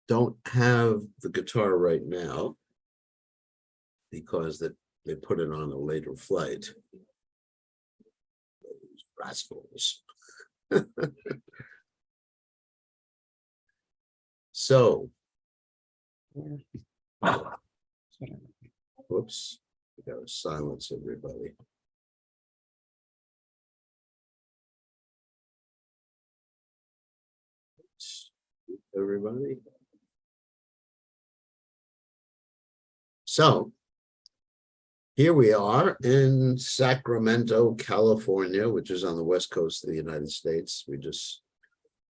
don't have the guitar right now because they put it on a later flight. Those rascals. So, whoops, we gotta silence everybody. Everybody. So, here we are in Sacramento, California, which is on the west coast of the United States. We just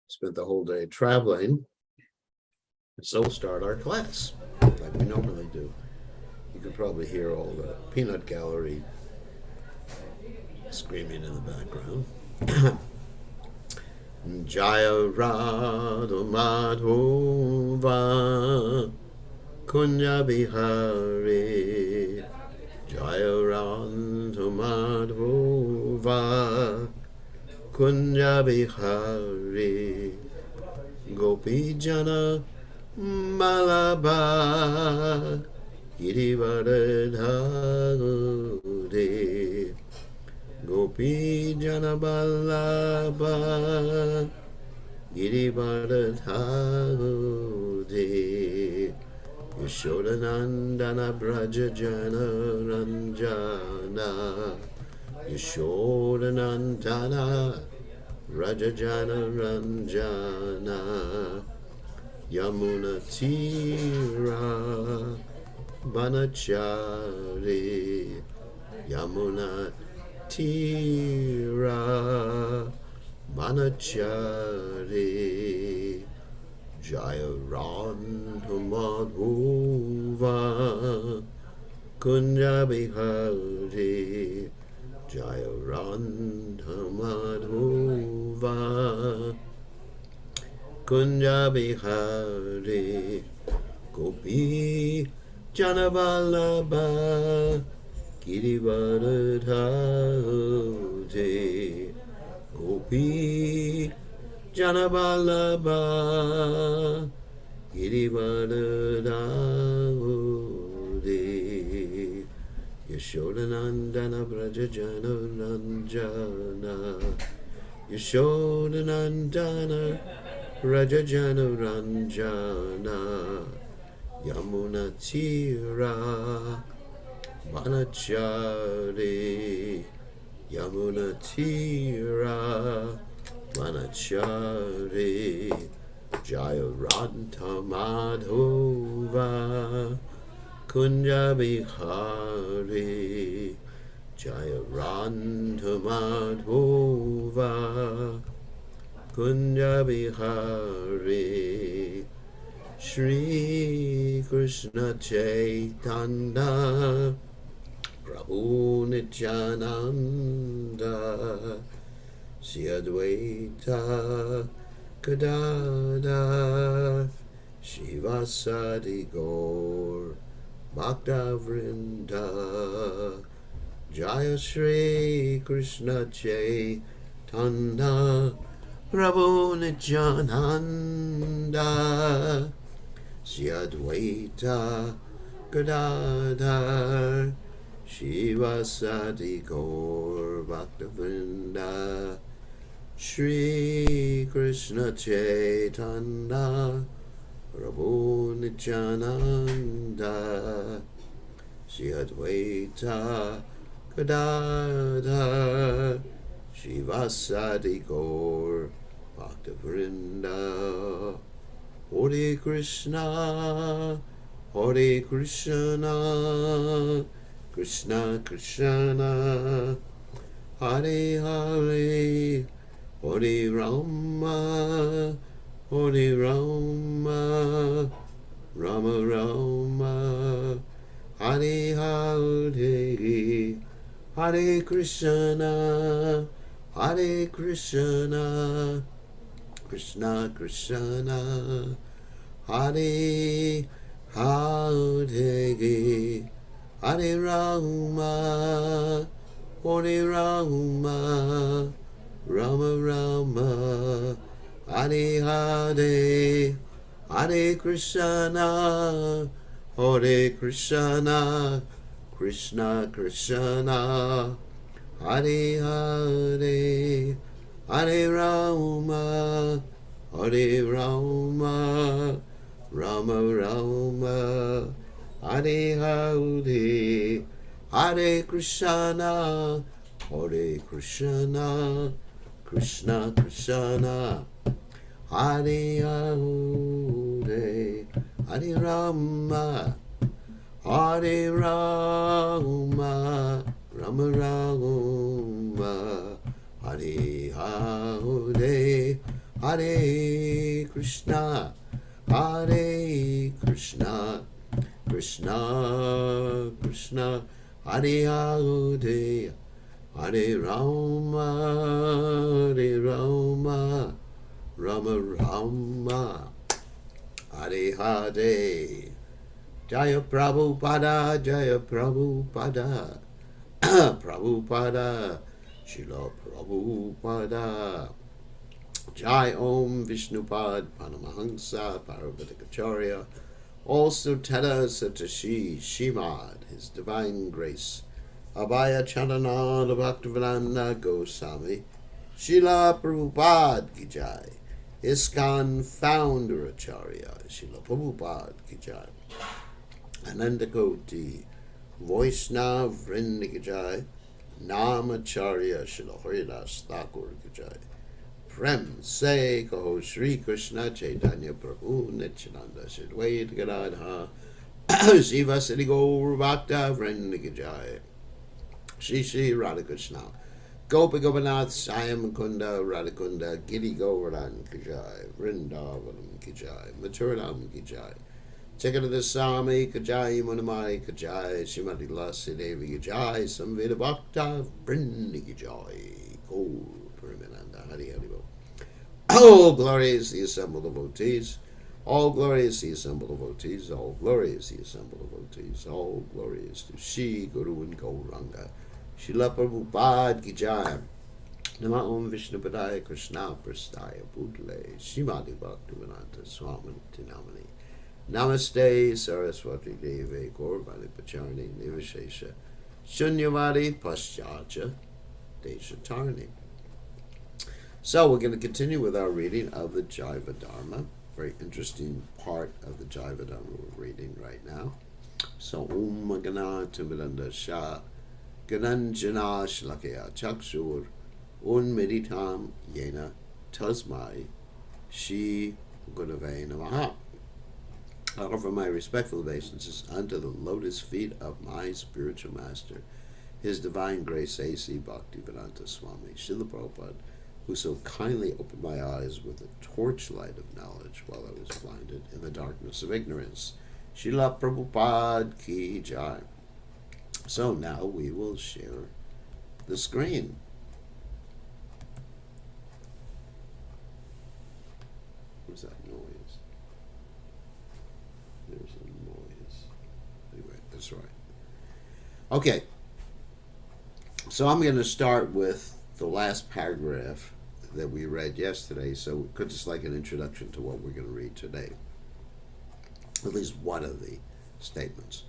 spent the whole day traveling. So we'll start our class like we normally do. You can probably hear all the peanut gallery screaming in the background. Jaiva Dharma Kunya Bihari Jaiva Dharma Kunya Bihari Gopi Jana Malaba Girivardhagure Gopi Jana Balaba Girivardhagure Yashodanandana Braja Jana Ranjana Yashodanandana Rajajana Ranjana Yamuna Tira Banachari Yamuna Tira Banachari Jaya Radhamadhuva Kunja Bihari Jaya Radhamadhuva Kunja Bihari Gopi Janabalaba Girivardhagure Gopi Janabalaba Girivardhagure Yashodanandana Brajajana Ranjana Yashodanandana Rajajana Ranjana Yamuna Tira Banachari Yamuna Tira Banachari Jaya Radha Madhova Kunja Bihari Jaya Radha Madhova Kunja Bihari Shri Krishna Chaitanya Prabhu Nityananda Sri Advaita Gadadhar Shivasadi Gaur Bhakta Vrinda Jaya Shri Krishna Chaitanya Prabhu Nityananda Sri Advaita Gadadhar Shivasadi Gaur Bhakta Vrinda Shri Krishna Chaitanya Prabhu Nityananda Sri Advaita Gadadhar Shivasadi Gaur Bhakta Vrinda Hare Krishna Hare Krishna Krishna Krishna Hare Hare Hare Rama Hare Rama Rama Rama Hare Hare Hare Krishna Hare Krishna Krishna Krishna Hare Hare Hare Rama Hare Rama Rama Rama Hare Hare Hare Krishna, Hare Krishna, Krishna Krishna, Hare Hare, Hare Rama, Hare Rama, Rama Rama, Hare Hare, Hare Krishna, Hare Krishna, Krishna Krishna, Hare Hare, Hare Rama, Hare Rama, Rama Rama, Hare Hare, Hare Krishna, Hare Krishna, Krishna Krishna, Hare Hare, Hare Rama, Hare Rama, Rama Rama, Hare Hare. Jaya Prabhupada, Jaya Prabhupada, Prabhupada, Srila Prabhupada. Jai Om Vishnupad Paramahansa Paravatikacharya. Also Tada Satashi Shimad, His Divine Grace. Abhaya Chandana Bhaktivedanta Goswami. Srila Prabhupada Ki Jai. ISKCON Founder Acharya. Srila Prabhupada Ki Jai. Anandakoti, Vaishnav Vrinda Ki Jai, Namacharya Srila Haridas Thakur Ki Jai. Prem Se Kaho Shri Krishna Chaitanya Prabhu Nityananda Shri Advaita Gadadha Shiva Siddhi Gaur Bhakta Vrinda Ki Jai. Shri Shri Radhakrishna Gopa Gopinath Syam Kunda Radhakunda Giri Govardhan Ki Jai, Vrindavanam Ki Jai, Mathuranam Ki Jai. Jagannath Swami Kajai Munamai Kajai Shrimati Lasi Devi Kajai Samveda Bhakta Vrinda Kajai Gaur Puramananda Hari Hari Bo. All glory is the assembled devotees. All glory is the assembled devotees. All glory is the assembled devotees. All glory is to Shri Guru and Gauranga. Srila Prabhupada Ki Jai. Nama Om Vishnupadaya Krishna Prastaya Bhutale Shrimati Bhaktivedanta Swami Tinamani. Namaste Saraswati Devi Gaurvani Pacharni Nivashesha Shunyavadi Paschatya Deshatarni. So we're going to continue with our reading of the Jaiva Dharma. Very interesting part of the Jaiva Dharma we're reading right now. So Om Gana Timidanda Shah Gananjana Shlakaya Chakshur Unmeditam Yena Tasmai Shi Gurave Namaha. I offer my respectful obeisances unto the lotus feet of my spiritual master, His Divine Grace A.C. Bhaktivedanta Swami, Srila Prabhupada, who so kindly opened my eyes with the torchlight of knowledge while I was blinded in the darkness of ignorance. Srila Prabhupada Ki Jai. So now we will share the screen. What's that noise? There's a noise. Anyway, that's right. Okay. So I'm going to start with the last paragraph that we read yesterday. So just like an introduction to what we're going to read today. At least one of the statements.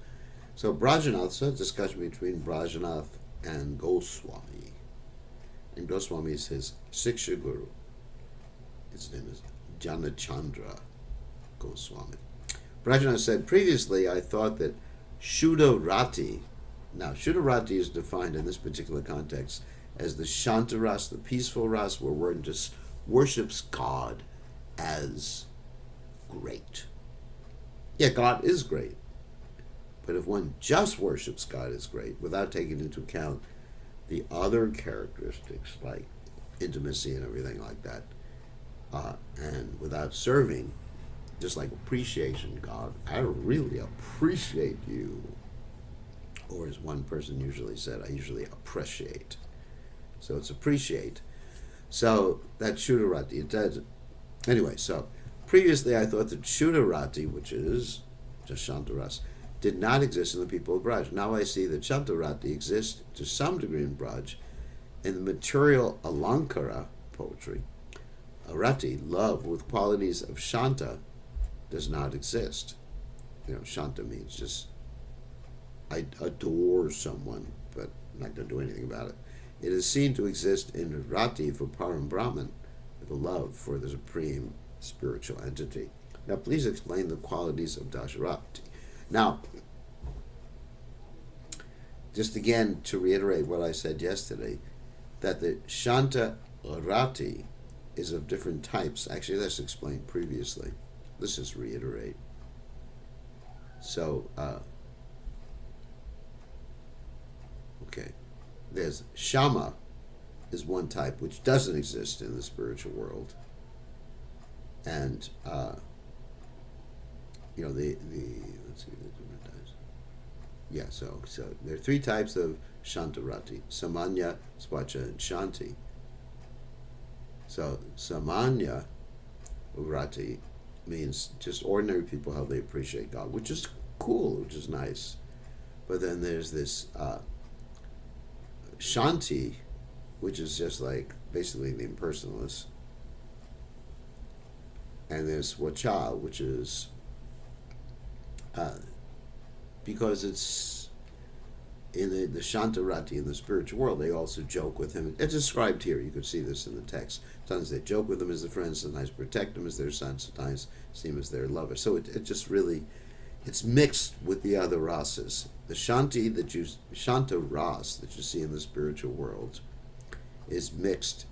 So Brajanath, so discussion between Brajanath and Goswami. And Goswami is his Siksha Guru. His name is Janachandra Goswami. Brajanath said, previously I thought that Shuddharati, now Shuddharati is defined in this particular context as the Shanta Ras, the peaceful Ras, where one just worships God as great. Yeah, God is great. But if one just worships God as great, without taking into account the other characteristics like intimacy and everything like that, and without serving, just like appreciation, God, I really appreciate you. Or as one person usually said, I usually appreciate. So it's appreciate. So that's Shuddharati. It does. Anyway, so previously I thought that Shuddharati, which is just Shantaras, did not exist in the people of Braj. Now I see that Shantarati exists to some degree in Braj, in the material Alankara poetry. Rati, love with qualities of Shanta, does not exist. Shanta means just I adore someone, but I'm not going to do anything about it. It is seen to exist in Rati for Param Brahman, the love for the supreme spiritual entity. Now, please explain the qualities of Dasharati. Now, just again to reiterate what I said yesterday, that the Shanta Rati is of different types. Actually, that's explained previously. Let's just reiterate. So, okay, there's Shama is one type which doesn't exist in the spiritual world, and the let's see the different types. Yeah, so there are three types of Shantarati: Samanya, Swacha, and Shanti. So Samanya Rati means just ordinary people, how they appreciate God, which is cool, which is nice. But then there's this Shanti, which is just like basically the impersonalists. And there's Wacha, which is because it's in the Shantarati in the spiritual world, they also joke with him. It's described here. You could see this in the text. Sometimes they joke with him as their friends, sometimes protect him as their son, sometimes see him as their lover. So it just really, it's mixed with the other rasas. The Shanta ras that you see in the spiritual world is mixed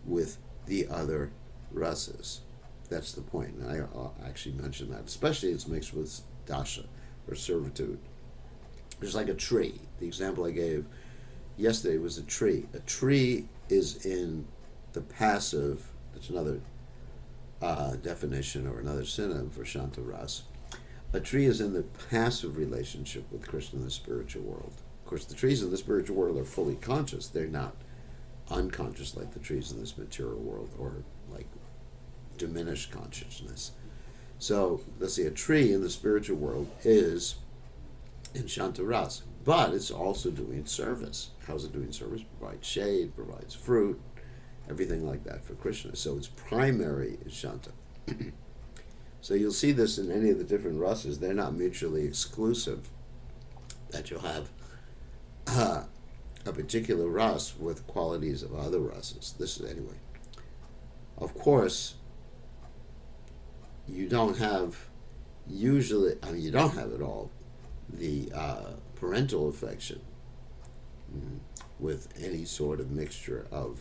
with the other rasas. That's the point. And I actually mentioned that. Especially it's mixed with dasha, or servitude. It's like a tree. The example I gave yesterday was a tree. A tree is in the passive, that's another definition or another synonym for Shantaras. A tree is in the passive relationship with Krishna in the spiritual world. Of course, the trees in the spiritual world are fully conscious. They're not unconscious like the trees in this material world, or like diminished consciousness. So, let's see, a tree in the spiritual world is in Shantaras, but it's also doing service. How's it doing service? Provides shade, provides fruit, everything like that for Krishna. So its primary is Shanta. So you'll see this in any of the different rasas. They're not mutually exclusive, that you'll have a particular ras with qualities of other rasas. This is anyway. Of course, you don't have usually, you don't have at all the parental affection with any sort of mixture of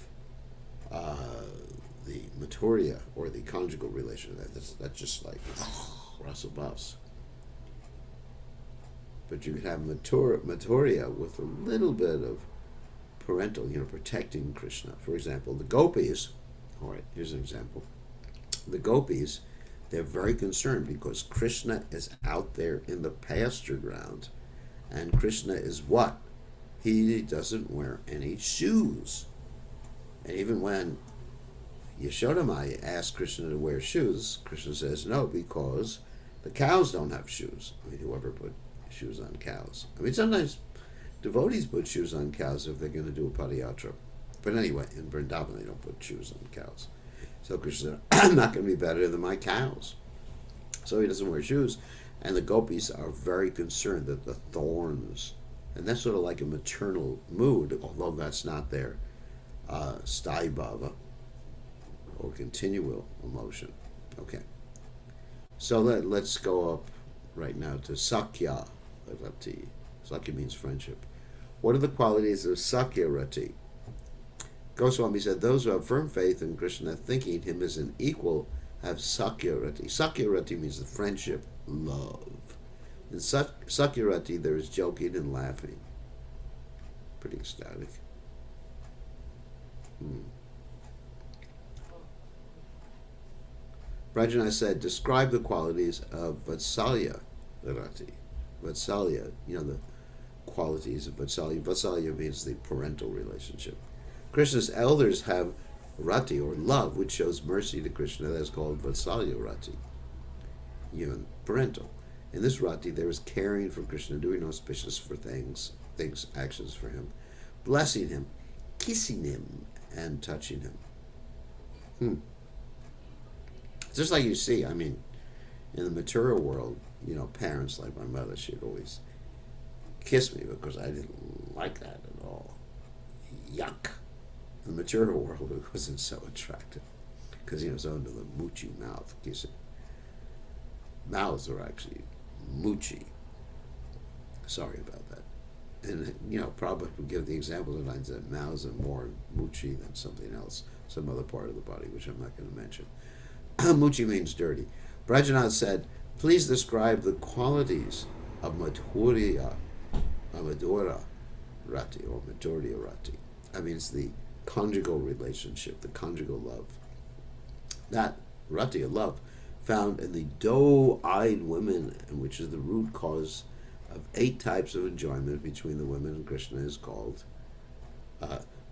the maturia or the conjugal relation. That's just like rasa bhas. But you could have maturia with a little bit of parental, protecting Krishna. For example, the gopis, all right, here's an example. The gopis, they're very concerned because Krishna is out there in the pasture ground, and Krishna is what? He doesn't wear any shoes. And even when Yashodamaya asked Krishna to wear shoes, Krishna says no, because the cows don't have shoes. Whoever put shoes on cows? Sometimes devotees put shoes on cows if they're going to do a padayatra. But anyway, in Vrindavan they don't put shoes on cows. So Krishna said, I'm not going to be better than my cows. So he doesn't wear shoes. And the gopis are very concerned that the thorns, and that's sort of like a maternal mood, although that's not their sthai bhava, or continual emotion. Okay. So let's go up right now to Sakya Rati. Sakya means friendship. What are the qualities of Sakya Rati? Goswami said, those who have firm faith in Krishna, thinking him as an equal, have Sakya Rati. Sakya Rati means the friendship, love. In Sakya Rati, there is joking and laughing. Pretty ecstatic. Rajana said, describe the qualities of Vatsalya Rati. Vatsalya, the qualities of Vatsalya. Vatsalya means the parental relationship. Krishna's elders have Rati, or love, which shows mercy to Krishna. That's called Vatsalya Rati, parental. In this Rati, there is caring for Krishna, doing auspicious for things, actions for him, blessing him, kissing him, and touching him. Just like you see, In the material world, parents like my mother, she'd always kiss me because I didn't like that at all. Yuck. In the material world, it wasn't so attractive because, it's under the moochy mouth kissing. Mouths are actually moochy. Sorry about that. And, probably would give the example sometimes that mouths are more moochy than something else, some other part of the body, which I'm not going to mention. Moochy means dirty. Brajanath said, please describe the qualities of Madhurya Rati, or Madhurya Rati. That means the conjugal relationship, the conjugal love. That Rati, a love, found in the doe-eyed women, and which is the root cause of 8 types of enjoyment between the women and Krishna, is called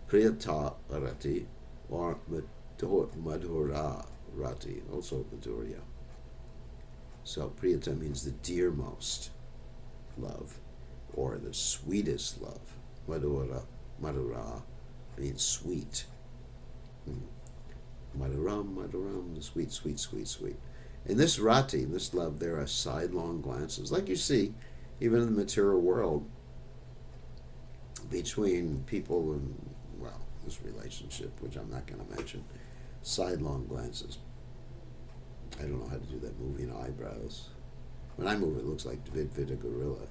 Priyata Rati, or Madhura Rati, also Madhurya. So Priyata means the dearmost love, or the sweetest love. Madhura means sweet. Madhuram, the sweet, sweet, sweet, sweet. In this rati, in this love, there are sidelong glances, like you see even in the material world, between people in, this relationship, which I'm not going to mention, sidelong glances. I don't know how to do that moving eyebrows. When I move, it looks like Vidvita Gorilla.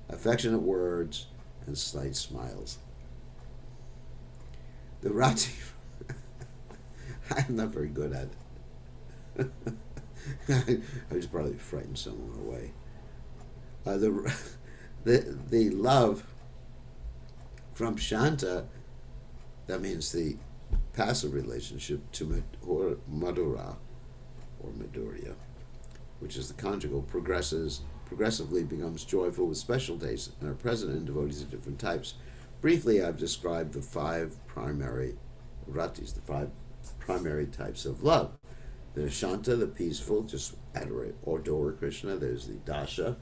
Affectionate words and slight smiles. The rati, I'm not very good at it. I just probably frightened someone away. The love from Shanta, that means the passive relationship, to Madhura, or Madhurya, which is the conjugal, progressively becomes joyful with special tastes and are present in devotees of different types. Briefly, I've described the 5 primary ratis, the 5 primary types of love. There's Shanta, the peaceful, just adore Krishna. There's the Dasha,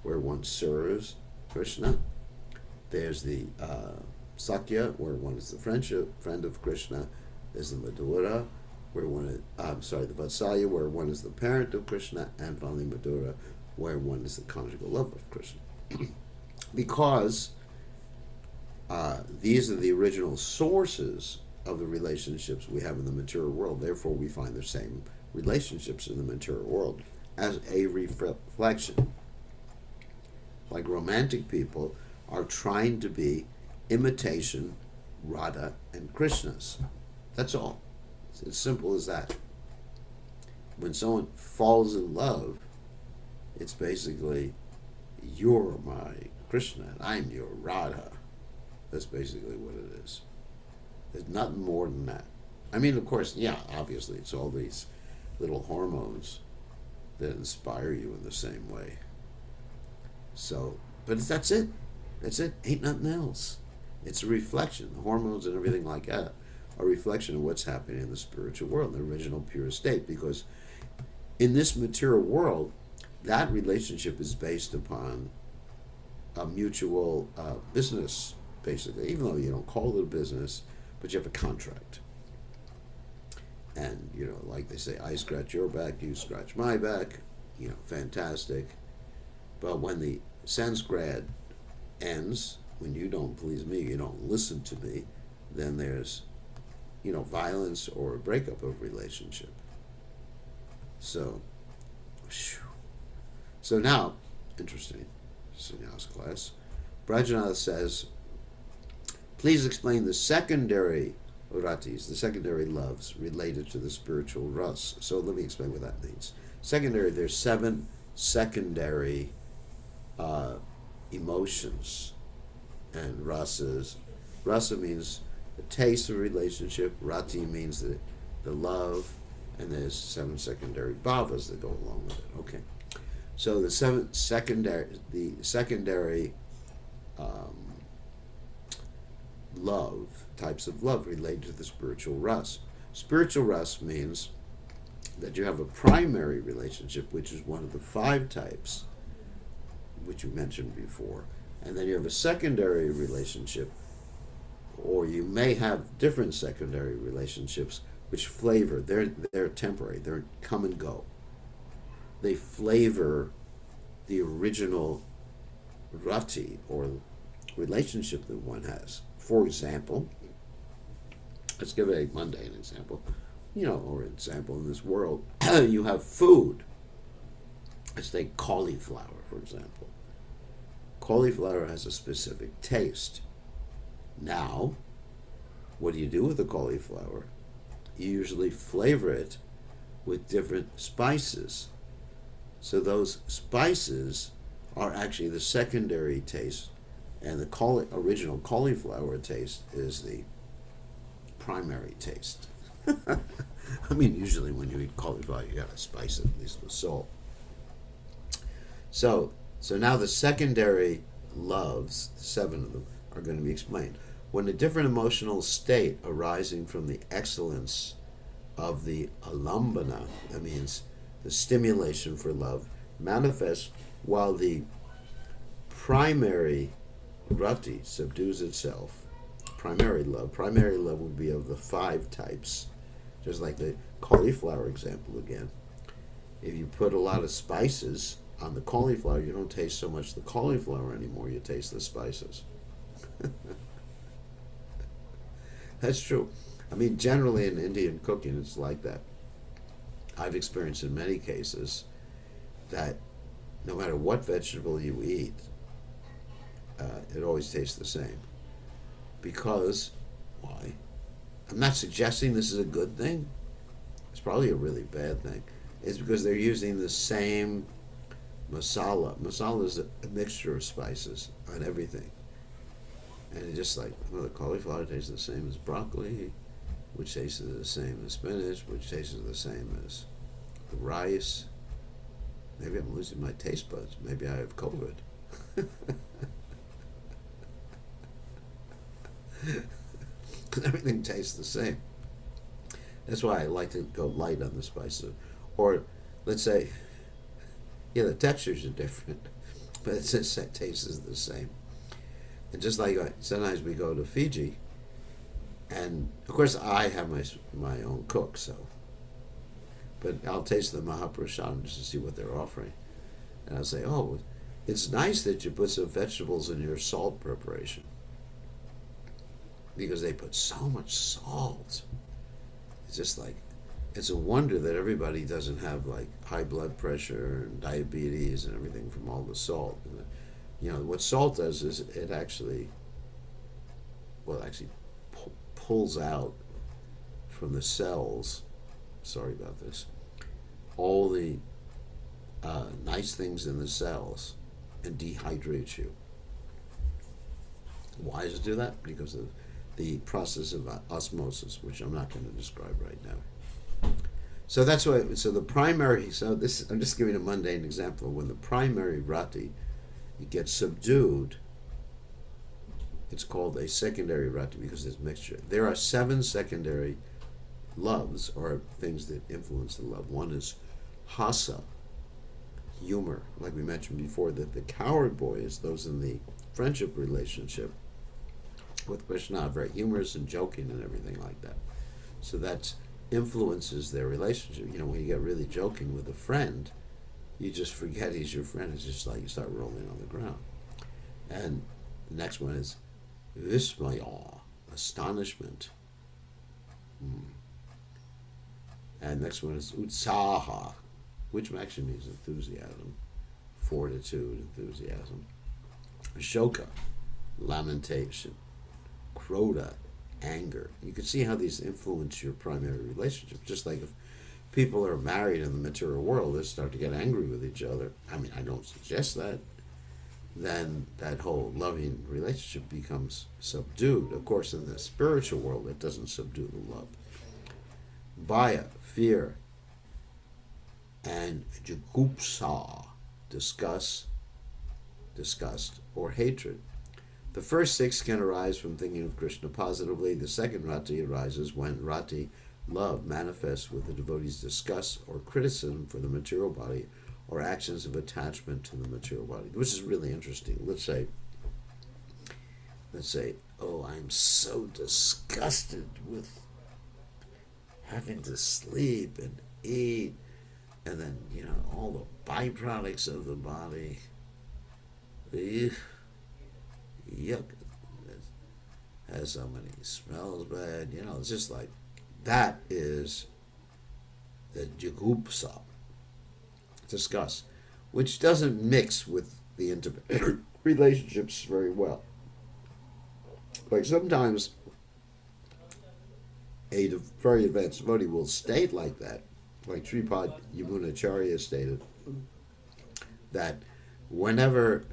where one serves Krishna. There's the Sakya, where one is the friend of Krishna. There's the Madhura, where one is, the Vatsalya, where one is the parent of Krishna, and finally Madhura, where one is the conjugal love of Krishna. Because these are the original sources of the relationships we have in the material world, therefore we find the same relationships in the material world as a reflection. Like romantic people are trying to be imitation Radha and Krishna's. That's all. It's as simple as that. When someone falls in love, it's basically, you're my Krishna and I'm your Radha. That's basically what it is. There's nothing more than that. I mean, of course, obviously it's all these little hormones that inspire you in the same way. So, but that's it. That's it. Ain't nothing else. It's a reflection. The hormones and everything like that are a reflection of what's happening in the spiritual world, the original pure state. Because in this material world, that relationship is based upon a mutual business, basically, even though you don't call it a business, but you have a contract. And, like they say, I scratch your back, you scratch my back, fantastic. But when the sense grad ends, when you don't please me, you don't listen to me, then there's, violence or a breakup of relationship. So now, interesting, Sannyas class, Brajanath says, please explain the secondary ratis, the secondary loves related to the spiritual ras. So let me explain what that means. Secondary, there's 7 secondary emotions and rasas. Rasa means the taste of a relationship. Rati means the love, and there's 7 secondary bhavas that go along with it. Okay, so the secondary love, types of love related to the spiritual ras. Spiritual ras means that you have a primary relationship, which is one of the 5 types, which you mentioned before, and then you have a secondary relationship, or you may have different secondary relationships which flavor. They're temporary. They're come and go. they flavor the original rati or relationship that one has. For example, let's give a mundane example, or example in this world. You have food. Let's take cauliflower, for example. Cauliflower has a specific taste. Now, what do you do with the cauliflower? You usually flavor it with different spices. So those spices are actually the secondary taste, and the original cauliflower taste is the primary taste. I mean, usually when you eat cauliflower, you gotta spice it, at least with salt. So now the secondary loves, 7 of them, are going to be explained. When a different emotional state arising from the excellence of the alambana, that means the stimulation for love, manifests while the primary rati subdues itself. Primary love would be of the 5 types, just like the cauliflower example again. If you put a lot of spices on the cauliflower, you don't taste so much the cauliflower anymore, you taste the spices. That's true. I mean, generally in Indian cooking, it's like that. I've experienced in many cases that no matter what vegetable you eat, it always tastes the same. Because, why? I'm not suggesting this is a good thing. It's probably a really bad thing. It's because they're using the same masala. Masala is a mixture of spices on everything. And it's just like, well, the cauliflower tastes the same as broccoli, which tastes the same as spinach, which tastes the same as the rice. Maybe I'm losing my taste buds. Maybe I have COVID. Because everything tastes the same. That's why I like to go light on the spices. Or, let's say, the textures are different, but it tastes the same. And just like sometimes we go to Fiji, and of course I have my own cook, but I'll taste the Mahaprasad just to see what they're offering. And I'll say, oh, it's nice that you put some vegetables in your salt preparation. Because they put so much salt. It's just like, it's a wonder that everybody doesn't have like high blood pressure and diabetes and everything from all the salt. What salt does is it actually pulls out from the cells, sorry about this, all the nice things in the cells and dehydrates you. Why does it do that? Because of the process of osmosis, which I'm not going to describe right now. So that's why. So the primary. So this, I'm just giving a mundane example of when the primary rati gets subdued. It's called a secondary rati because there's mixture. There are 7 secondary loves, or things that influence the love. One is hasa, humor, like we mentioned before. That the coward boys, those in the friendship relationship with Krishna, are very humorous and joking and everything like that. So that influences their relationship. When you get really joking with a friend, you just forget he's your friend. It's just like you start rolling on the ground. And the next one is vismaya, astonishment. And next one is utsaha, which actually means enthusiasm, fortitude, enthusiasm. Ashoka, lamentation. Krodha, anger. You can see how these influence your primary relationship. Just like if people are married in the material world, they start to get angry with each other. I mean, I don't suggest that. Then that whole loving relationship becomes subdued. Of course, in the spiritual world, it doesn't subdue the love. Bhaya, fear, and jugupsa, disgust, or hatred. The first 6 can arise from thinking of Krishna positively. The second rati arises when rati, love, manifests with the devotee's disgust or criticism for the material body or actions of attachment to the material body, which is really interesting. Let's say, oh, I'm so disgusted with having to sleep and eat And then, all the byproducts of the body. The yuck. It has so many smells bad. It's just like that is the jigupsa, disgust, which doesn't mix with the intimate relationships very well. Like sometimes a very advanced devotee will state like that, like Sripad Yamunacharya stated, that whenever,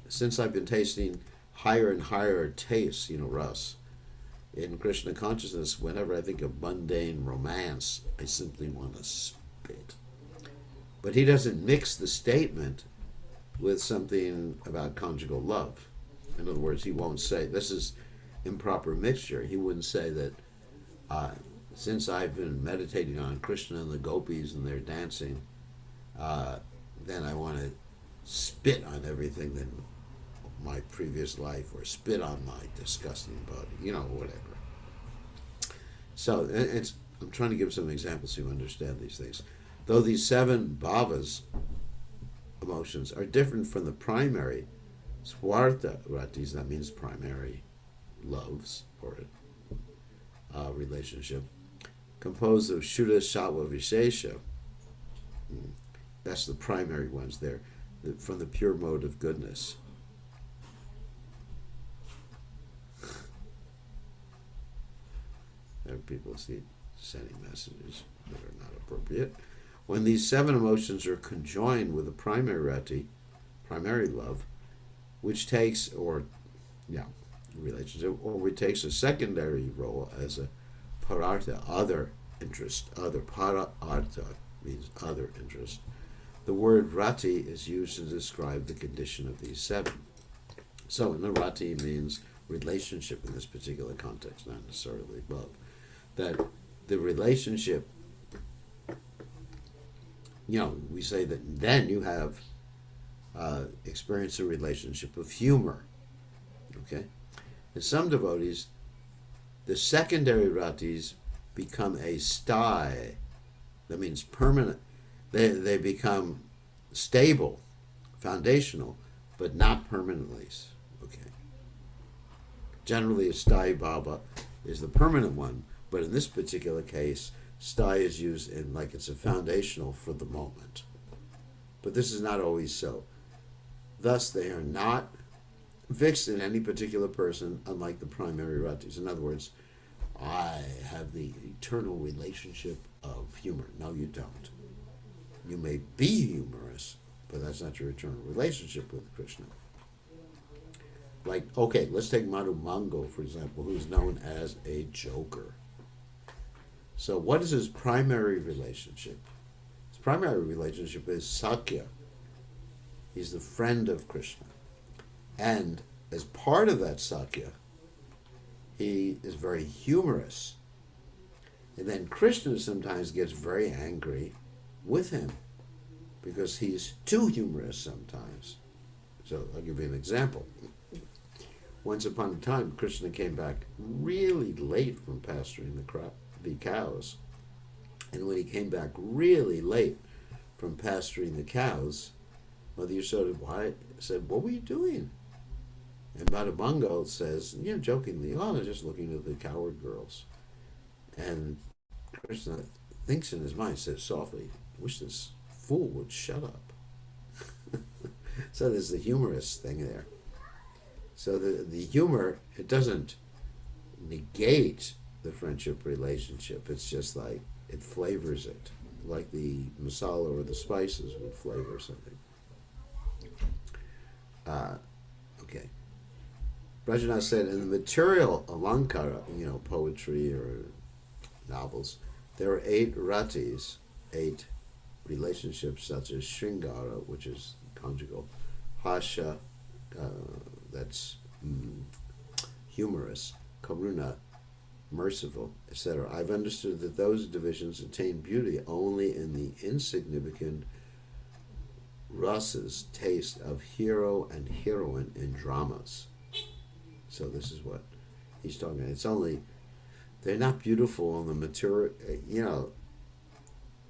since I've been tasting higher and higher tastes, ras, in Krishna consciousness, whenever I think of mundane romance, I simply want to spit. But he doesn't mix the statement with something about conjugal love. In other words, he won't say, this is improper mixture. He wouldn't say that since I've been meditating on Krishna and the gopis and their dancing, then I want to spit on everything that my previous life, or spit on my disgusting body, whatever. So I'm trying to give some examples so you understand these things. Though these 7 bhavas, emotions, are different from the primary swartha ratis, that means primary loves or relationship, composed of Shuddha Sattva Vishesha. That's the primary ones there, from the pure mode of goodness. There are people sending messages that are not appropriate. When these 7 emotions are conjoined with a primary rati, primary love, which takes, relationship, or which takes a secondary role as a parartha, other interest, other parartha means other interest. The word rati is used to describe the condition of these 7. So, rati means relationship in this particular context, not necessarily love. That the relationship, we say that then you have experienced a relationship of humor. Okay? In some devotees, the secondary ratis become a stai. That means permanent. They become stable, foundational, but not permanently. Okay. Generally, a stai bhava is the permanent one, but in this particular case, stai is used in like it's a foundational for the moment. But this is not always so. Thus, they are not fixed in any particular person, unlike the primary ratis. In other words, I have the eternal relationship of humor. No, you don't. You may be humorous, but that's not your eternal relationship with Krishna. Like, okay, let's take Madhu Mango, for example, who's known as a joker. So what is his primary relationship? His primary relationship is Sakya. He's the friend of Krishna. And as part of that Sakya, he is very humorous. And then Krishna sometimes gets very angry with him because he's too humorous sometimes. So I'll give you an example. Once upon a time, Krishna came back really late from pasturing the cows. And when he came back really late from pasturing the cows, Mother Yashoda said, what were you doing? And Madhabango says, jokingly, I was just looking at the coward girls. And Krishna thinks in his mind, says softly, wish this fool would shut up. So there's the humorous thing there. So the humor, it doesn't negate the friendship relationship. It's just like, it flavors it, like the masala or the spices would flavor something. Okay. Rajanath said, in the material alankara, poetry or novels, there are 8 ratis, 8 relationships such as Shringara, which is conjugal, Hasha, that's humorous, Karuna, merciful, etc. I've understood that those divisions attain beauty only in the insignificant rasas, taste of hero and heroine in dramas. So this is what he's talking about. It's only, they're not beautiful on the material,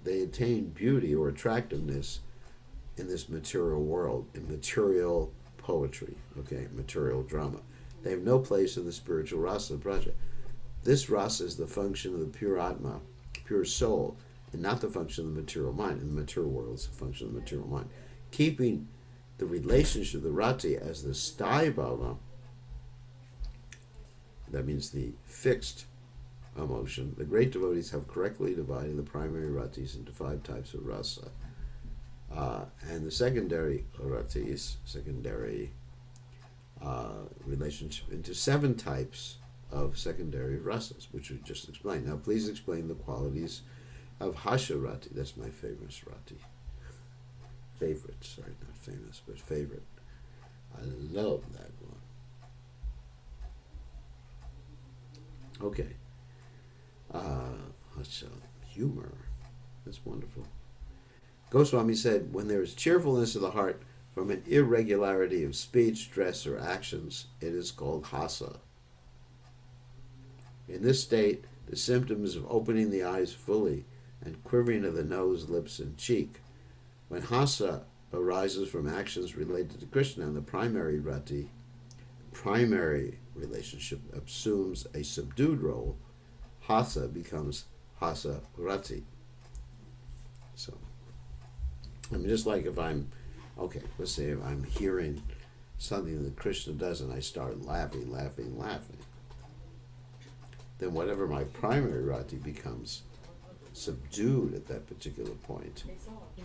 they attain beauty or attractiveness in this material world, in material poetry, okay, material drama. They have no place in the spiritual rasa project. This rasa is the function of the pure atma, pure soul, and not the function of the material mind. In the material world, it's the function of the material mind. Keeping the relationship of the rati as the sthai bhava, that means the fixed emotion, the great devotees have correctly divided the primary ratis into 5 types of rasa. And the secondary ratis, secondary relationship, into 7 types of secondary rasas, which we just explained. Now, please explain the qualities of Hasha Rati. That's my favorite Rati. Favorite, sorry, not famous, but favorite. I love that one. Okay. Hasha, humor. That's wonderful. Goswami said, when there is cheerfulness of the heart from an irregularity of speech, dress, or actions, it is called hasa. In this state, the symptoms of opening the eyes fully and quivering of the nose, lips, and cheek. When hasa arises from actions related to Krishna and the primary rati, primary relationship assumes a subdued role, hasa becomes hasa rati. So, I mean, just like if I'm, okay, let's say if I'm hearing something that Krishna does and I start laughing, then whatever my primary rati becomes subdued at that particular point,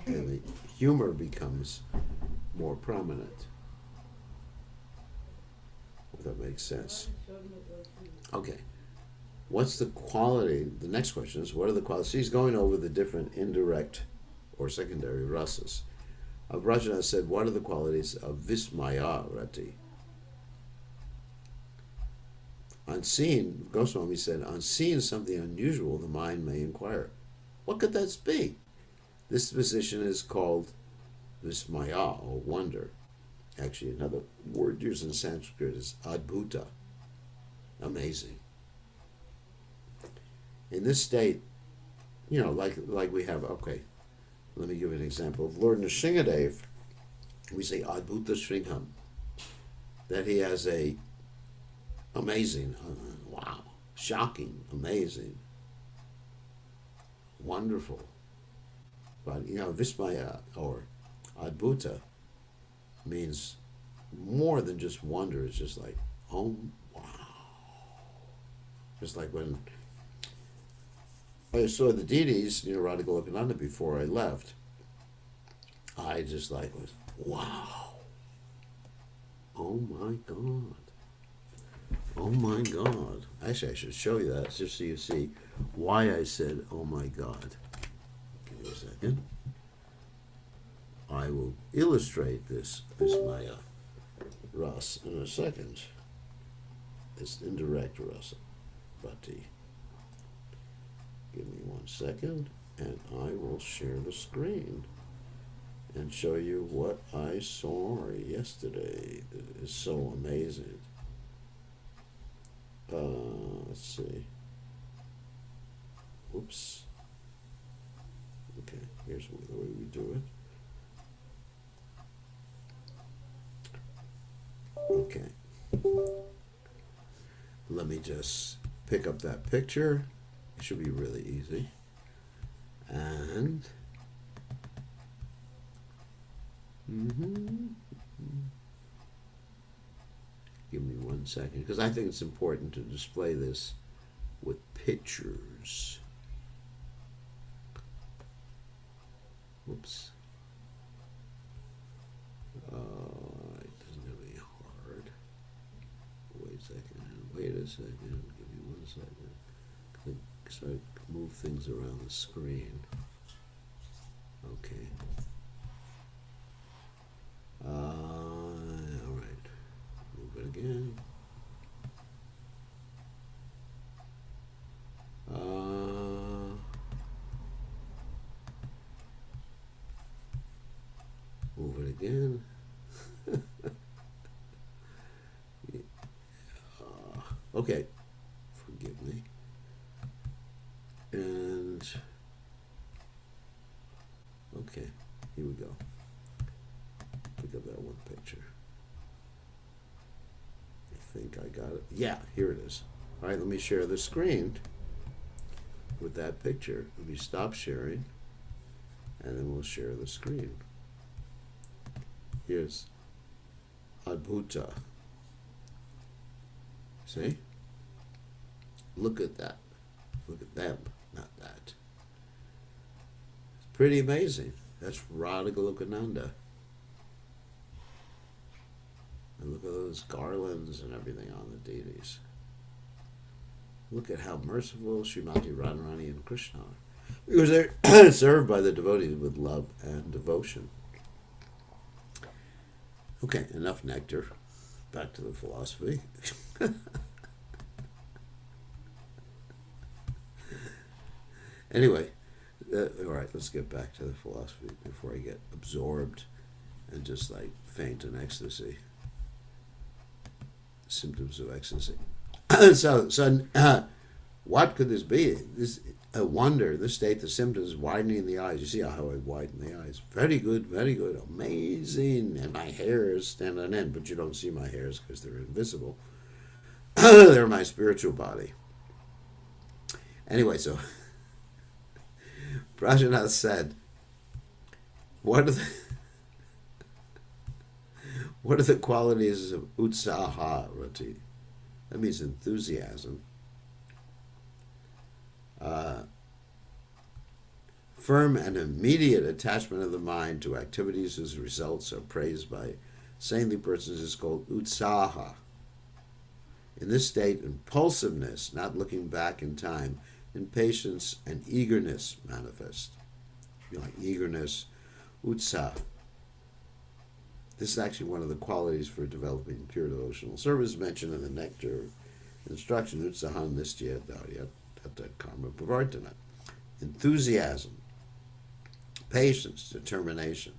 and the humor becomes more prominent. If that makes sense. Okay. What's the quality? The next question is, what are the qualities? He's going over the different indirect or secondary rasas. Rajana said, what are the qualities of Vismaya Rati? On seeing, Goswami said, on seeing something unusual, the mind may inquire, what could that be? This position is called Vismaya, or wonder. Actually, another word used in Sanskrit is adbhuta, amazing. In this state, you know, like we have, okay, let me give you an example. Of Lord Nrsingadev, we say adbhuta shringham, that he has a amazing, wow, shocking, amazing, wonderful. But, you know, Vismaya or adbhuta means more than just wonder. It's just like, oh, wow. Just like when I saw the deities, you know, Radha Golokananda, before I left, I just like was, wow. Oh my God. Oh my God. Actually, I should show you that just so you see why I said, oh my God. Give me a second. I will illustrate this Maya Ras in a second. It's indirect Rasa Bhati. Give me 1 second, and I will share the screen and show you what I saw yesterday. It is so amazing. Let's see. Oops. Okay, here's the way we do it. Okay. Let me just pick up that picture. It should be really easy. And give me 1 second, because I think it's important to display this with pictures. Whoops. It doesn't have to be hard. Wait a second. Give me 1 second. So I move things around the screen. Okay. All right. Move it again. Move it again. Okay. Forgive me. And picture? I think I got it. Yeah, here it is. All right, let me share the screen with that picture. Let me stop sharing, and then we'll share the screen. Here's Adbhuta. See? Look at that. Look at them, not that. It's pretty amazing. That's Radha Golokananda. And look at those garlands and everything on the deities. Look at how merciful Srimati Radharani and Krishna are. Because they're served by the devotees with love and devotion. Okay, enough nectar. Back to the philosophy. Anyway, all right, let's get back to the philosophy before I get absorbed and just like faint in ecstasy. Symptoms of ecstasy. So, what could this be? This a wonder. This state, the symptoms widening the eyes. You see how I widen the eyes. Very good, amazing. And my hairs stand on end, but you don't see my hairs because they're invisible. They're my spiritual body. Anyway, so Prajanath said, what are the qualities of utsaha rati? That means enthusiasm. Firm and immediate attachment of the mind to activities whose results are praised by saintly persons is called utsaha. In this state, impulsiveness, not looking back in time, impatience and eagerness manifest. Like eagerness, utsaha. This is actually one of the qualities for developing pure devotional service mentioned in the nectar instruction, utsahan nistya dharya tata karma pravartana. Enthusiasm, patience, determination.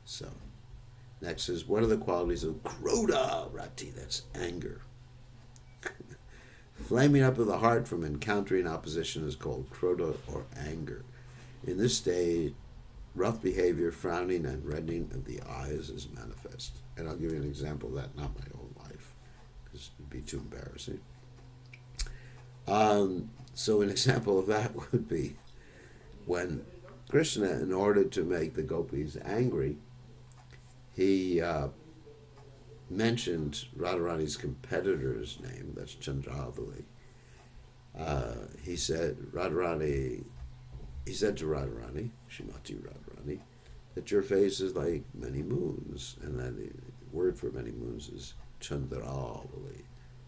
So, next is, what are the qualities of krodha rati? That's anger. Flaming up of the heart from encountering opposition is called krodha or anger. In this state, rough behavior, frowning, and reddening of the eyes is manifest. And I'll give you an example of that, not my own life, because it would be too embarrassing. So an example of that would be when Krishna, in order to make the gopis angry, he mentioned Radharani's competitor's name, that's Chandravali. He said to Radharani, Srimati Radharani, that your face is like many moons, and that the word for many moons is Chandravali.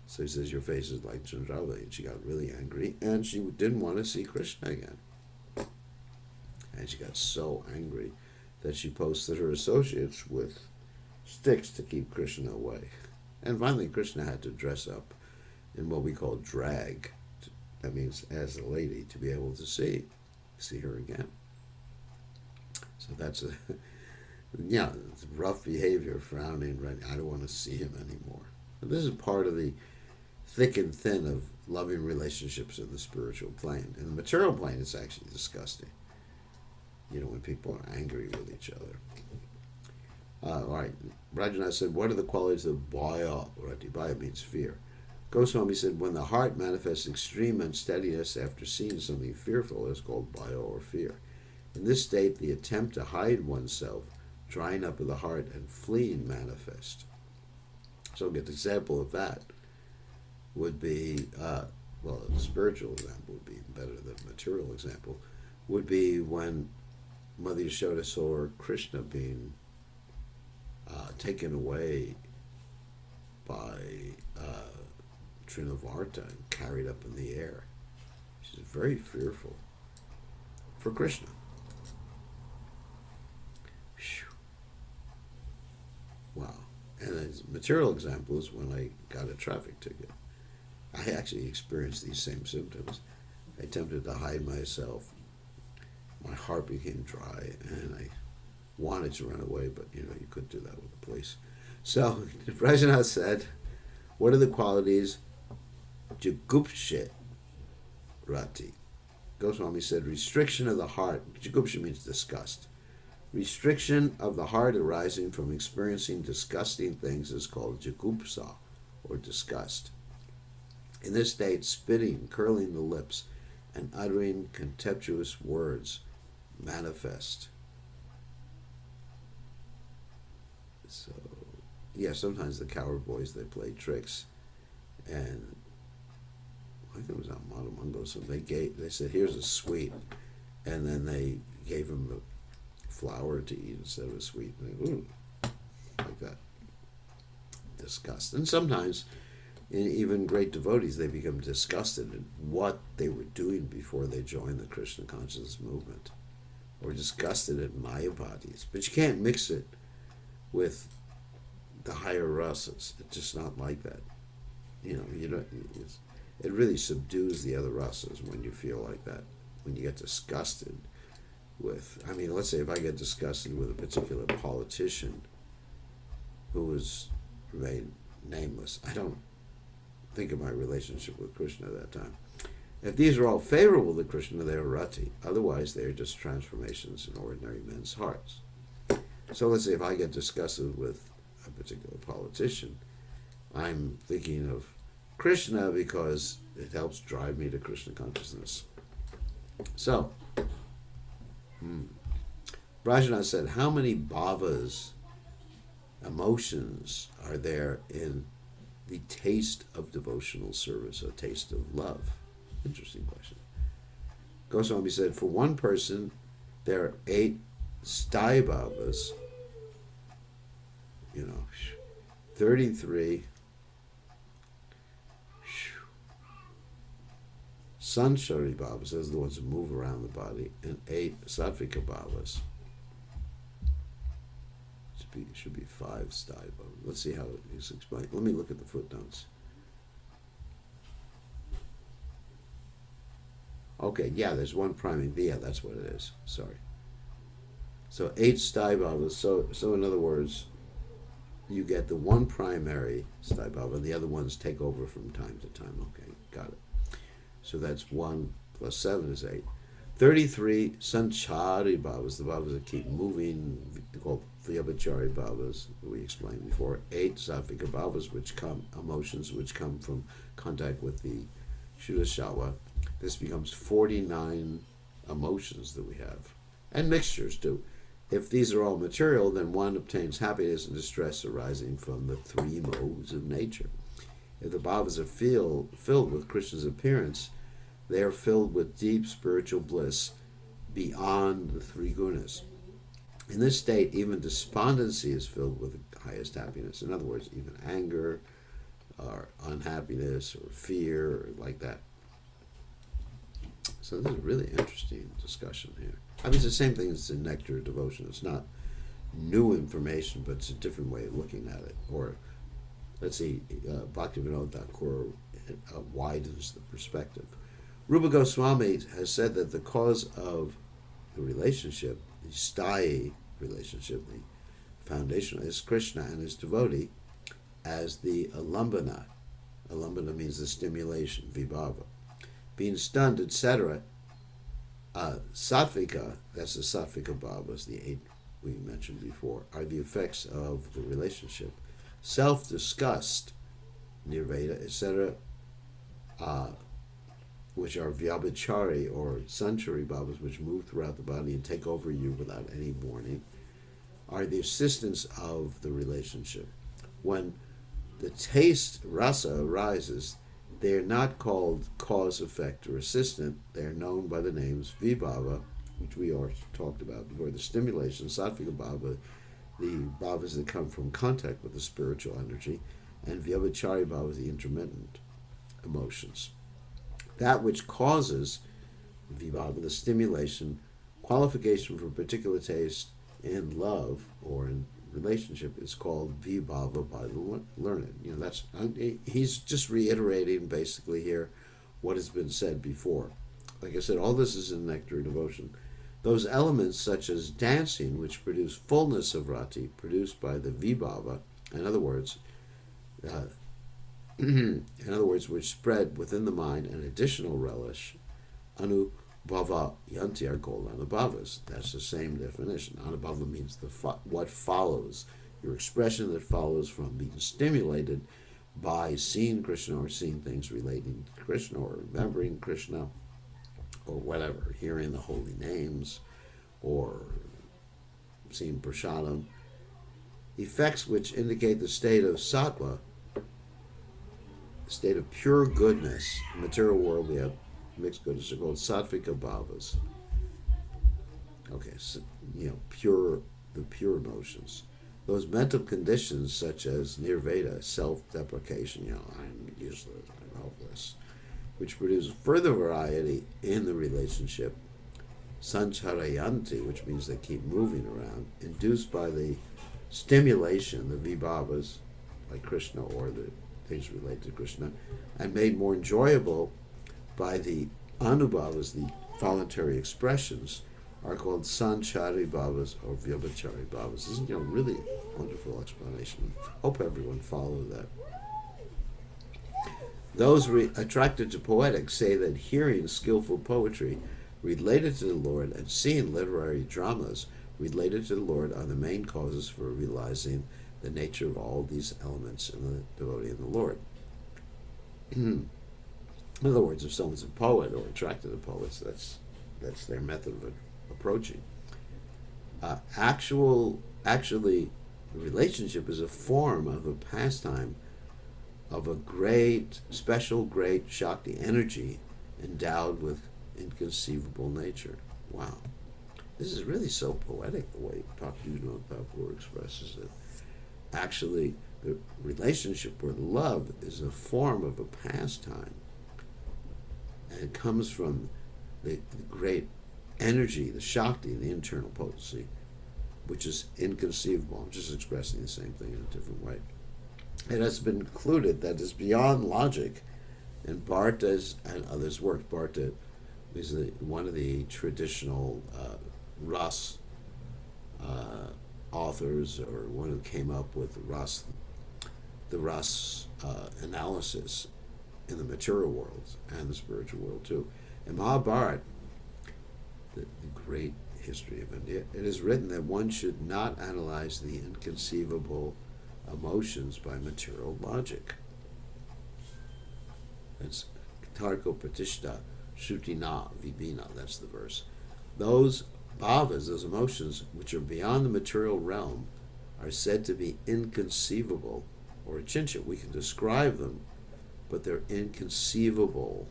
So he says, your face is like Chandravali, and she got really angry, and she didn't want to see Krishna again. And she got so angry that she posted her associates with sticks to keep Krishna away. And finally, Krishna had to dress up in what we call drag. That means as a lady, to be able to see her again. So that's it's rough behavior, frowning, right? I don't want to see him anymore. And this is part of the thick and thin of loving relationships in the spiritual plane. In the material plane, it's actually disgusting. When people are angry with each other. All right, Rajanath said, what are the qualities of bhaya? Bhaya means fear. Goswami said, when the heart manifests extreme unsteadiness after seeing something fearful, it's called bhaya or fear. In this state, the attempt to hide oneself, drying up of the heart, and fleeing manifest. So an example of that would be, a spiritual example would be better than a material example, would be when Mother Yashoda saw Krishna being taken away by Trinavarta and carried up in the air. She's very fearful for Krishna. Whew. Wow. And a material example is when I got a traffic ticket. I actually experienced these same symptoms. I attempted to hide myself. My heart became dry, and I wanted to run away, but you couldn't do that with the police. So Prajanath said, what are the qualities jagupshe rati? Goswami said, restriction of the heart. Jagupsha means disgust. Restriction of the heart arising from experiencing disgusting things is called jigupsa, or disgust. In this state, spitting, curling the lips, and uttering contemptuous words manifest. So, yeah, sometimes the coward boys, they play tricks, and I think it was on Monomungo, so they said, here's a sweet, and then they gave him the flour to eat instead of a sweet. Ooh, like that. Disgust. And sometimes, even great devotees, they become disgusted at what they were doing before they joined the Krishna consciousness movement, or disgusted at Mayavadis. But you can't mix it with the higher rasas. It's just not like that. You don't. It really subdues the other rasas when you feel like that. When you get disgusted with, let's say if I get disgusted with a particular politician who was remained nameless, I don't think of my relationship with Krishna at that time. If these are all favorable to Krishna, they are rati. Otherwise, they are just transformations in ordinary men's hearts. So let's say if I get disgusted with a particular politician, I'm thinking of Krishna because it helps drive me to Krishna consciousness. So, Rajanath said, how many bhavas, emotions, are there in the taste of devotional service, or taste of love? Interesting question. Goswami said, for one person, there are 8 sthai bhavas, 33 sanchari bhavas, those are the ones that move around the body, and 8 sattvika bhavas. Should be 5 sthai bhavas. Let's see how it is explained. Let me look at the footnotes. Okay, yeah, there's one priming. Yeah, that's what it is. Sorry. So 8 sthai bhavas. So in other words, you get the one primary sthai bhava, and the other ones take over from time to time. Okay, got it. So that's 1 plus 7 is 8. 33 sanchari bhavas, the bhavas that keep moving, called vyabhachari bhavas, we explained before. 8 sattvika bhavas, emotions which come from contact with the Shuddha. This becomes 49 emotions that we have, and mixtures too. If these are all material, then one obtains happiness and distress arising from the 3 modes of nature. If the bhavas are filled with Krishna's appearance, they are filled with deep spiritual bliss beyond the 3 gunas. In this state, even despondency is filled with the highest happiness. In other words, even anger, or unhappiness, or fear, or like that. So this is a really interesting discussion here. It's the same thing as the nectar of devotion. It's not new information, but it's a different way of looking at it. Or, let's see, Bhaktivinoda Thakur widens the perspective. Rupa Goswami has said that the cause of the relationship, the sthai relationship, the foundation, is Krishna and his devotee as the alambana. Alambana means the stimulation, vibhava. Being stunned, etc. Sattvika, that's the sattvika bhavas, the 8 we mentioned before, are the effects of the relationship. Self-disgust, nirveda, etc., which are vyabhachari or sanchari bhavas, which move throughout the body and take over you without any warning, are the assistants of the relationship. When the taste rasa arises, they are not called cause, effect, or assistant. They are known by the names vibhava, which we already talked about before, the stimulation, sattvika bhava, the bhavas that come from contact with the spiritual energy, and vyabhachari bhava, the intermittent emotions. That which causes vibhava, the stimulation, qualification for a particular taste in love or in relationship, is called vibhava by the learned. He's just reiterating basically here what has been said before. Like I said, all this is in Nectar of Devotion. Those elements such as dancing, which produce fullness of rati, produced by the vibhava, in other words, which spread within the mind an additional relish, anu Bhava yanti are called anubhavas. That's the same definition. Anubhava means what follows, your expression that follows from being stimulated by seeing Krishna or seeing things relating to Krishna or remembering Krishna or whatever, hearing the holy names or seeing prasadam. Effects which indicate the state of sattva, the state of pure goodness. In the material world, we have mixed goodness. They're called sattvika bhavas. Okay, so, pure, the pure emotions. Those mental conditions such as nirvana, self-deprecation, I'm useless, I'm hopeless, which produce further variety in the relationship. Sancharayanti, which means they keep moving around, induced by the stimulation, the vibhavas, like Krishna or the things related to Krishna, and made more enjoyable by the anubhavas, the voluntary expressions, are called sanchari bhavas or vyabhachari bhavas. This is really wonderful explanation. Hope everyone followed that. Those attracted to poetics say that hearing skillful poetry related to the Lord and seeing literary dramas related to the Lord are the main causes for realizing the nature of all these elements in the devotee of the Lord. In other words, if someone's a poet or attracted to poets, that's their method of approaching. Actually, the relationship is a form of a pastime of a great Shakti energy endowed with inconceivable nature. Wow. This is really so poetic the way Bhaktivinoda Thakur expresses it. Actually, the relationship or love is a form of a pastime. And it comes from the great energy, the Shakti, the internal potency, which is inconceivable. I'm just expressing the same thing in a different way. It has been concluded that is beyond logic in Bharta's and others' works. Bharta is one of the traditional Ras authors, or one who came up with the Ras analysis in the material world and the spiritual world too. In Mahabharata, the great history of India, it is written that one should not analyze the inconceivable emotions by material logic. That's Tarko Pratishta Shutina Vibhina, that's the verse. Those bhavas, those emotions which are beyond the material realm, are said to be inconceivable or achincha. We can describe them, but they're inconceivable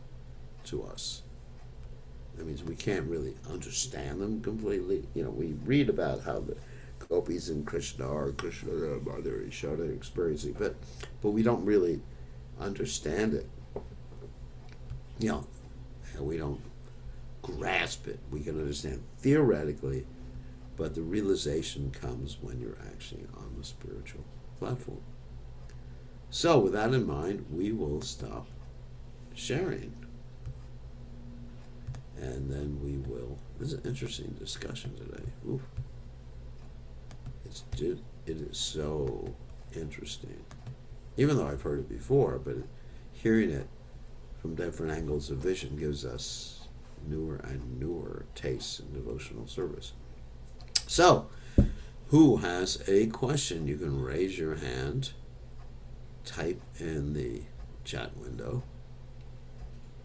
to us. That means we can't really understand them completely. We read about how the gopis and Krishna or Krishna Mother Ishara experiencing, but we don't really understand it. We don't grasp it. We can understand theoretically, but the realization comes when you're actually on the spiritual platform. So, with that in mind, we will stop sharing. And then we will. This is an interesting discussion today. Ooh. It is so interesting. Even though I've heard it before, but hearing it from different angles of vision gives us newer and newer tastes in devotional service. So, who has a question? You can raise your hand, type in the chat window,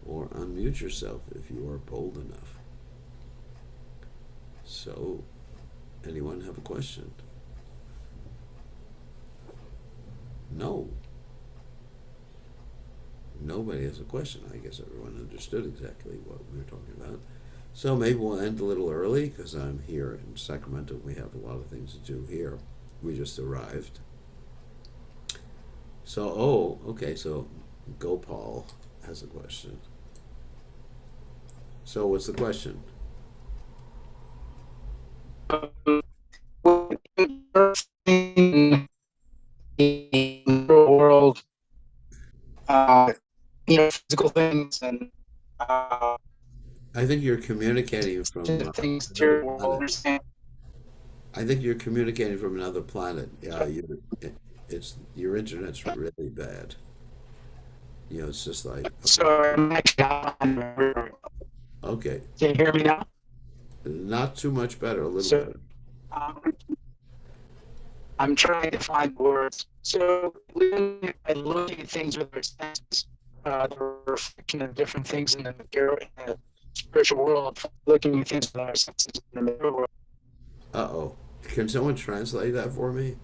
or unmute yourself if you are bold enough. So, anyone have a question? No. Nobody has a question. I guess everyone understood exactly what we were talking about. So maybe we'll end a little early because I'm here in Sacramento. We have a lot of things to do here. We just arrived. So, okay, so Gopal has a question. So what's the question? In the world, physical things and I think you're communicating from things to another your world. planet. Understand? I think you're communicating from another planet. Your internet's really bad. It's just like, okay. So I'm actually on. Okay, Can you hear me now? not too much better, a little So better. um, I'm trying to find words. So by looking at things with our senses, the reflection of different things in the material, in the spiritual world, looking at things with our senses in the material world. Uh-oh. Can someone translate that for me?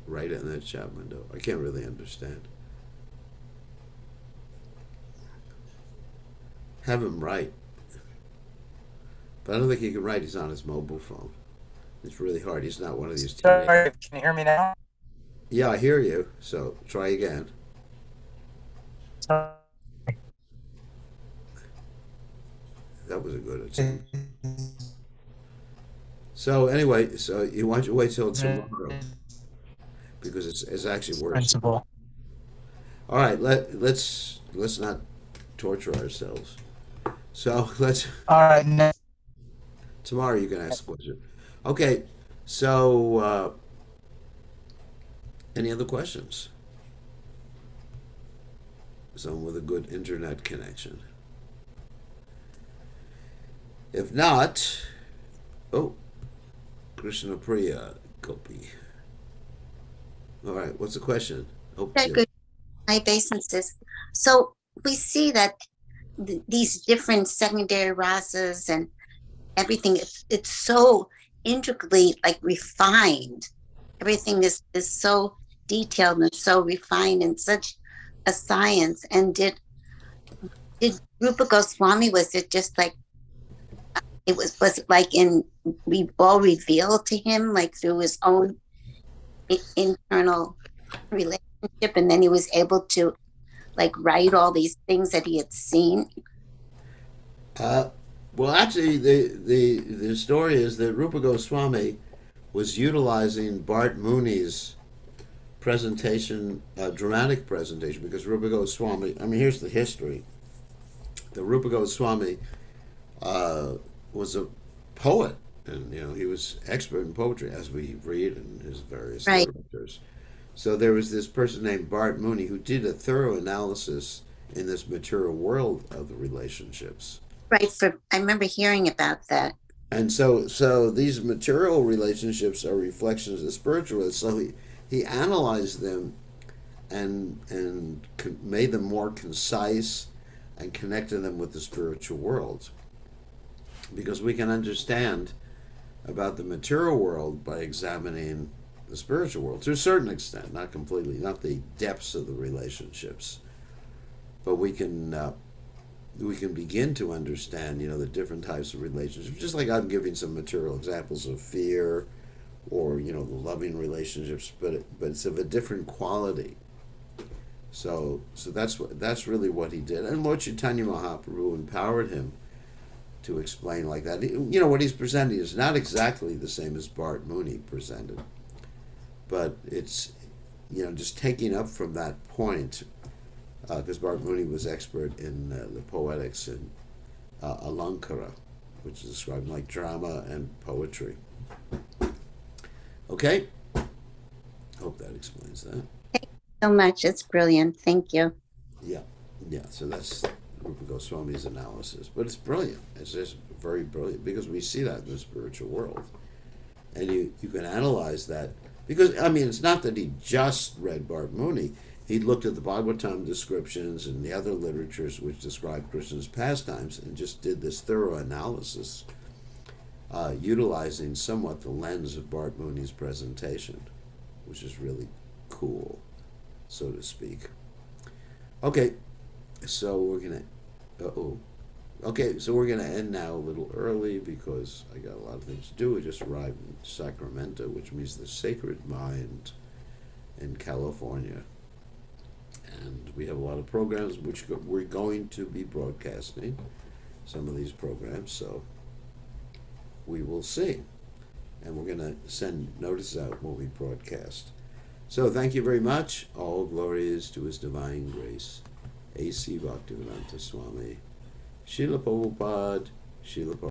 Write it in the chat window. I can't really understand. Have him write. But I don't think he can write. He's on his mobile phone. It's really hard. He's not one of these teenagers. Sorry, can you hear me now? Yeah, I hear you. So try again. That was a good attempt. So anyway, so you want to wait till tomorrow because it's actually worse. Principle. All right, let's not torture ourselves. So let's All right, next. tomorrow you can ask a question. Okay, so any other questions? Someone with a good internet connection. If not, oh, Krishna Priya Gopi. All right, what's the question? Hope Very you. good. My obeisances. So we see that these different secondary rasas and everything, it's so intricately like refined. Everything is so detailed and so refined and such a science. And did Rupa Goswami, was it just like was it like we all revealed to him like through his own internal relationship, and then he was able to like write all these things that he had seen? Uh, well, actually, the story is that Rupa Goswami was utilizing Bart Mooney's presentation, dramatic presentation, because Rupa Goswami. I mean, here's the history. The Rupa Goswami uh, was a poet, and he was expert in poetry, as we read in his various Right, literatures. So there was this person named Bart Mooney who did a thorough analysis in this material world of the relationships. right. For I remember hearing about that. And so these material relationships are reflections of the spiritual. So he analyzed them and made them more concise and connected them with the spiritual world. Because we can understand about the material world by examining the spiritual world to a certain extent, not completely, not the depths of the relationships, but we can begin to understand, the different types of relationships. Just like I'm giving some material examples of fear, or the loving relationships, but it's of a different quality. So that's really what he did, and Lord Chaitanya Mahaprabhu empowered him to explain like that. What he's presenting is not exactly the same as Bart Mooney presented, but it's just taking up from that point, because Bart Mooney was expert in the poetics and Alankara, which is described like drama and poetry. Okay, hope that explains that. So much. It's brilliant. Thank you. Yeah, yeah. So that's Rupa Goswami's analysis, but it's brilliant. It's just very brilliant because we see that in the spiritual world, and you can analyze that because I mean it's not that he just read Bart Mooney. He looked at the Bhagavatam descriptions and the other literatures which describe Krishna's pastimes and just did this thorough analysis, utilizing somewhat the lens of Bart Mooney's presentation, which is really cool, so to speak. Okay, so we're gonna. Okay, so we're gonna end now a little early because I got a lot of things to do. We just arrived in Sacramento, which means the Sacred Mind in California, and we have a lot of programs which we're going to be broadcasting. Some of these programs, so we will see, and we're gonna send notices out when we broadcast. So thank you very much. All glory is to His Divine Grace. A.C. Bhaktivedanta Swami. Srila Prabhupada. Srila Prabhupada.